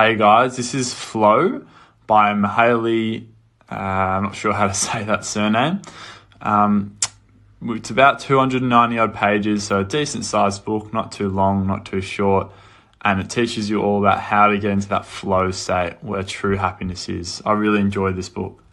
Hey guys, this is Flow by Mihaly. I'm not sure how to say that surname. It's about 290 odd pages, so a decent sized book, not too long, not too short, and it teaches you all about how to get into that flow state where true happiness is. I really enjoyed this book.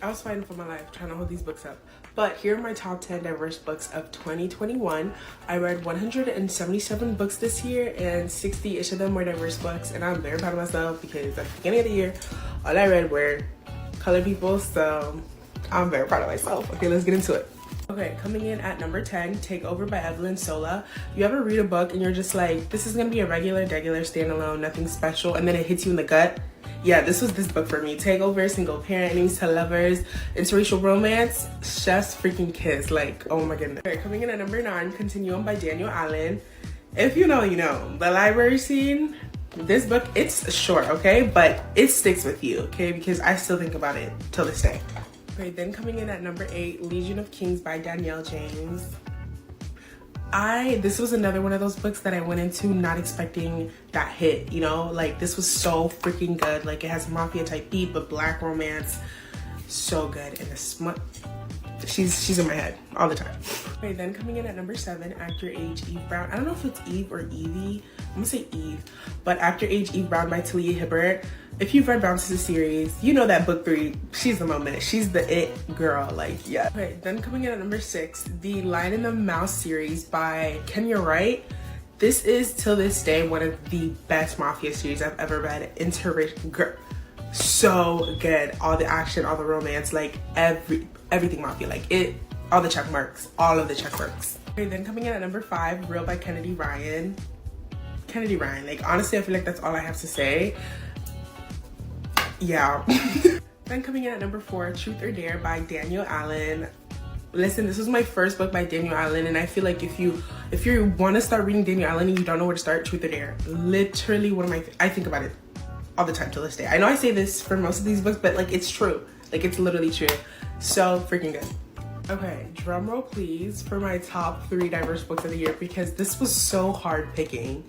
I was fighting for my life trying to hold these books up. But here are my top 10 diverse books of 2021. I read 177 books this year, and 60-ish of them were diverse books, and I'm very proud of myself because at the beginning of the year, all I read were colored people, so I'm very proud of myself. Okay, let's get into it. Okay, coming in at number 10, Take Over by Evelyn Sola. You ever read a book and you're just like, this is gonna be a regular standalone, nothing special, and then it hits you in the gut? Yeah, this was this book for me. Take Over, Single Parent, Enemies to Lovers, Interracial Romance, Chef's Freaking Kiss. Like, oh my goodness. Okay, coming in at number 9, Continuum by Daniel Allen. If you know, you know. The library scene, this book, it's short, okay? But it sticks with you, okay? Because I still think about it till this day. Okay, then coming in at number 8, Legion of Kings by Danielle James. This was another one of those books that I went into not expecting that hit, you know? Like, this was so freaking good. Like, it has mafia type beat, but black romance. So good. And the smut, she's in my head all the time. Okay, then coming in at number 7, After Age, Eve Brown. I don't know if it's Eve or Evie. I'm gonna say Eve. But After Age, Eve Brown by Talia Hibbert. If you've read Bounces series, you know that book 3, she's the moment. She's the it girl, like, yeah. Okay, then coming in at number 6, the Lion and the Mouse series by Kenya Wright. This is, till this day, one of the best mafia series I've ever read. So good. All the action, all the romance, like everything mafia, like it, all the check marks, all of the check marks. Okay, then coming in at number 5, Real by Kennedy Ryan. Kennedy Ryan, like, honestly, I feel like that's all I have to say. Yeah. Then coming in at number 4, Truth or Dare by Daniel Allen. Listen, this was my first book by Daniel Allen, and I feel like if you want to start reading Daniel Allen and you don't know where to start, Truth or Dare. Literally one of my, I think about it all the time till this day. I know I say this for most of these books, but like, it's true. Like, it's literally true. So freaking good. Okay, drum roll please for my top 3 diverse books of the year, because this was so hard picking.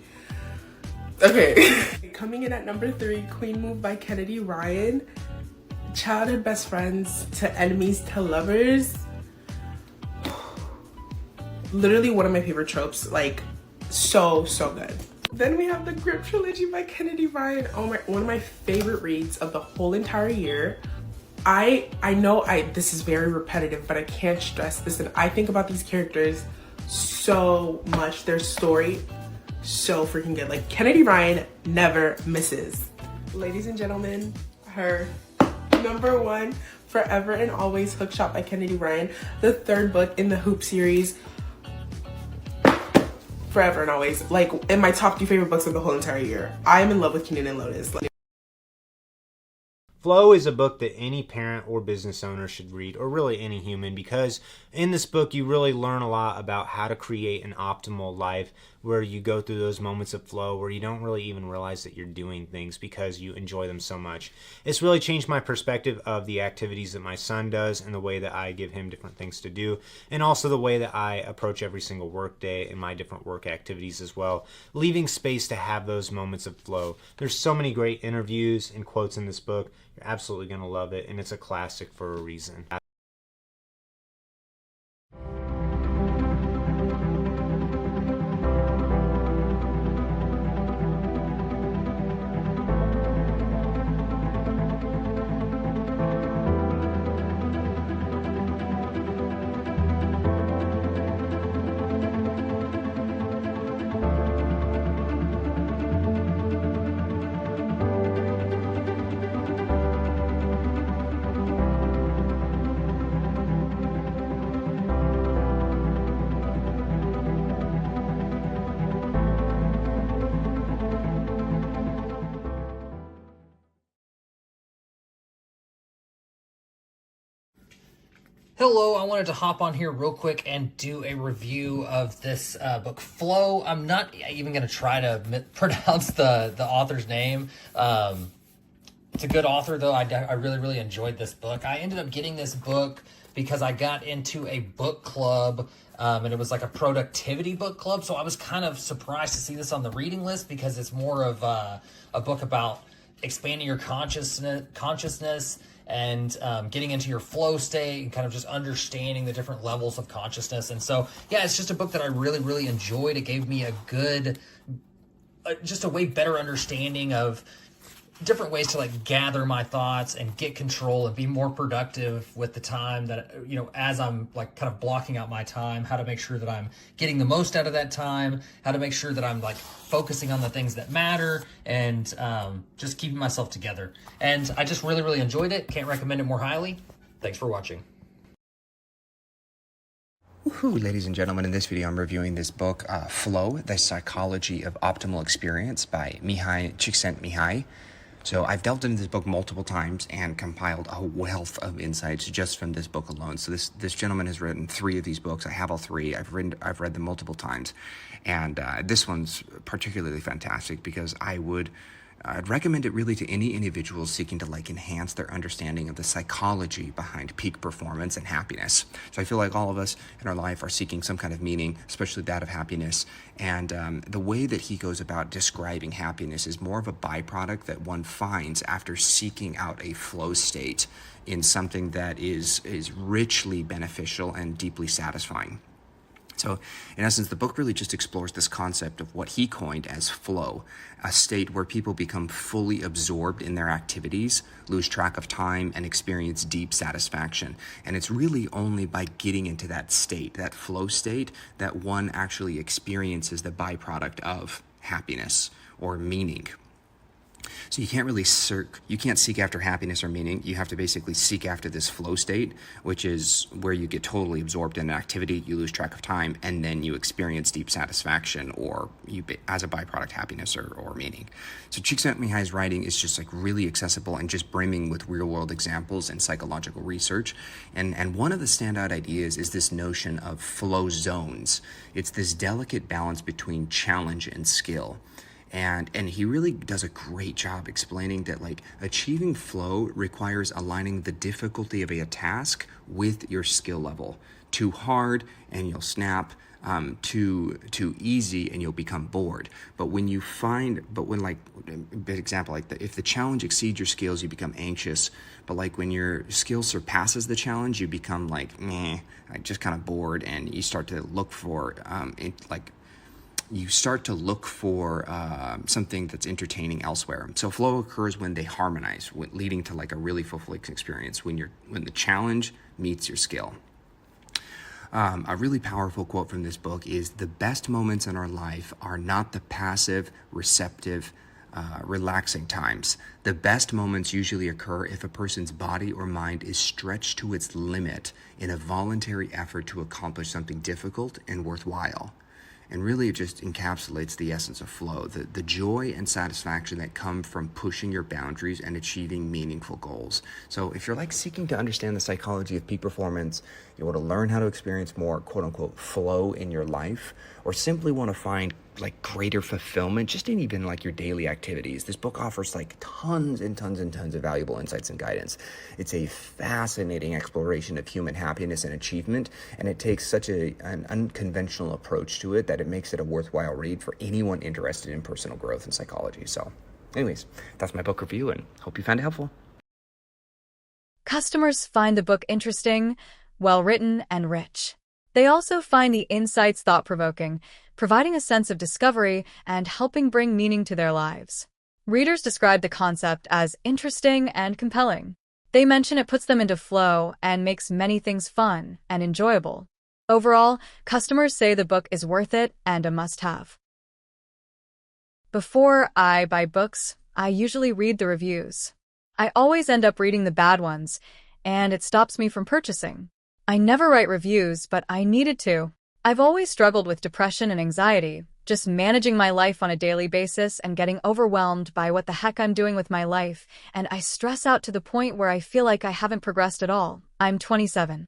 Okay. Coming in at number 3, Queen Move by Kennedy Ryan. Childhood best friends to enemies to lovers. Literally one of my favorite tropes. Like, so good. Then we have the Grip trilogy by Kennedy Ryan. Oh my, one of my favorite reads of the whole entire year. I know this is very repetitive, but I can't stress this, and I think about these characters so much. Their story, so freaking good. Like, Kennedy Ryan never misses. Ladies and gentlemen, her number 1, Forever and Always, Hookshot by Kennedy Ryan. The 3rd book in the Hoop series. Forever and Always, like, in my top 3 favorite books of the whole entire year. I am in love with Kenan and Lotus. Like, Flow is a book that any parent or business owner should read, or really any human, because in this book you really learn a lot about how to create an optimal life where you go through those moments of flow where you don't really even realize that you're doing things because you enjoy them so much. It's really changed my perspective of the activities that my son does and the way that I give him different things to do, and also the way that I approach every single work day and my different work activities as well, leaving space to have those moments of flow. There's so many great interviews and quotes in this book. You're absolutely going to love it, and it's a classic for a reason. Hello, I wanted to hop on here real quick and do a review of this book, Flow. I'm not even going to try to pronounce the author's name. It's a good author, though. I really, really enjoyed this book. I ended up getting this book because I got into a book club, and it was like a productivity book club. So I was kind of surprised to see this on the reading list, because it's more of a book about expanding your consciousness and getting into your flow state and kind of just understanding the different levels of consciousness. And so, yeah, it's just a book that I really, really enjoyed. It gave me a good, just a way better understanding of different ways to like gather my thoughts and get control and be more productive with the time that, you know, as I'm like kind of blocking out my time, how to make sure that I'm getting the most out of that time, how to make sure that I'm like focusing on the things that matter, and just keeping myself together. And I just really, really enjoyed it. Can't recommend it more highly. Thanks for watching. Woohoo, ladies and gentlemen, in this video I'm reviewing this book, Flow, The Psychology of Optimal Experience by Mihai Csikszentmihalyi. So I've delved into this book multiple times and compiled a wealth of insights just from this book alone. So this gentleman has written 3 of these books. I have all 3. I've read them multiple times, and this one's particularly fantastic because I'd recommend it really to any individual seeking to like enhance their understanding of the psychology behind peak performance and happiness. So I feel like all of us in our life are seeking some kind of meaning, especially that of happiness. And the way that he goes about describing happiness is more of a byproduct that one finds after seeking out a flow state in something that is richly beneficial and deeply satisfying. So, in essence, the book really just explores this concept of what he coined as flow, a state where people become fully absorbed in their activities, lose track of time, and experience deep satisfaction. And it's really only by getting into that state, that flow state, that one actually experiences the byproduct of happiness or meaning. So you can't seek after happiness or meaning. You have to basically seek after this flow state, which is where you get totally absorbed in an activity, you lose track of time, and then you experience deep satisfaction, or as a byproduct, happiness or meaning. So Csikszentmihalyi's writing is just like really accessible and just brimming with real world examples and psychological research. And one of the standout ideas is this notion of flow zones. It's this delicate balance between challenge and skill. And he really does a great job explaining that like achieving flow requires aligning the difficulty of a task with your skill level. Too hard and you'll snap, too easy and you'll become bored. But when if the challenge exceeds your skills, you become anxious. But like when your skill surpasses the challenge, you become like just kind of bored, and you start to look for something that's entertaining elsewhere. So flow occurs when they harmonize, leading to like a really fulfilling experience when the challenge meets your skill. A really powerful quote from this book is, "The best moments in our life are not the passive, receptive, relaxing times. The best moments usually occur if a person's body or mind is stretched to its limit in a voluntary effort to accomplish something difficult and worthwhile." And really it just encapsulates the essence of flow, the joy and satisfaction that come from pushing your boundaries and achieving meaningful goals. So if you're like seeking to understand the psychology of peak performance, you want to learn how to experience more quote unquote flow in your life, or simply want to find like greater fulfillment just in even like your daily activities, this book offers like tons and tons and tons of valuable insights and guidance. It's a fascinating exploration of human happiness and achievement, and it takes such an unconventional approach to it that it makes it a worthwhile read for anyone interested in personal growth and psychology. So anyways, that's my book review, and hope you found it helpful. Customers find the book interesting, well-written, and rich. They also find the insights thought-provoking, providing a sense of discovery and helping bring meaning to their lives. Readers describe the concept as interesting and compelling. They mention it puts them into flow and makes many things fun and enjoyable. Overall, customers say the book is worth it and a must-have. Before I buy books, I usually read the reviews. I always end up reading the bad ones, and it stops me from purchasing. I never write reviews, but I needed to. I've always struggled with depression and anxiety, just managing my life on a daily basis and getting overwhelmed by what the heck I'm doing with my life, and I stress out to the point where I feel like I haven't progressed at all. I'm 27.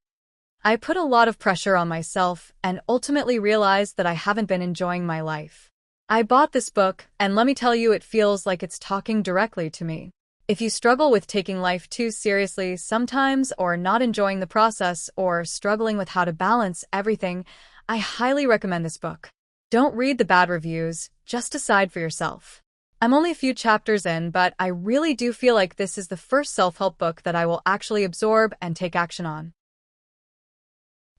I put a lot of pressure on myself and ultimately realized that I haven't been enjoying my life. I bought this book, and let me tell you, it feels like it's talking directly to me. If you struggle with taking life too seriously sometimes, or not enjoying the process, or struggling with how to balance everything, I highly recommend this book. Don't read the bad reviews, just decide for yourself. I'm only a few chapters in, but I really do feel like this is the first self-help book that I will actually absorb and take action on.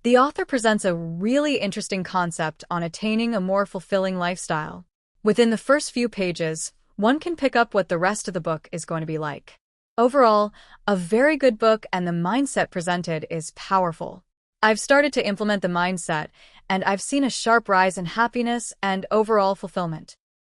The author presents a really interesting concept on attaining a more fulfilling lifestyle. Within the first few pages, one can pick up what the rest of the book is going to be like. Overall, a very good book, and the mindset presented is powerful. I've started to implement the mindset, and I've seen a sharp rise in happiness and overall fulfillment.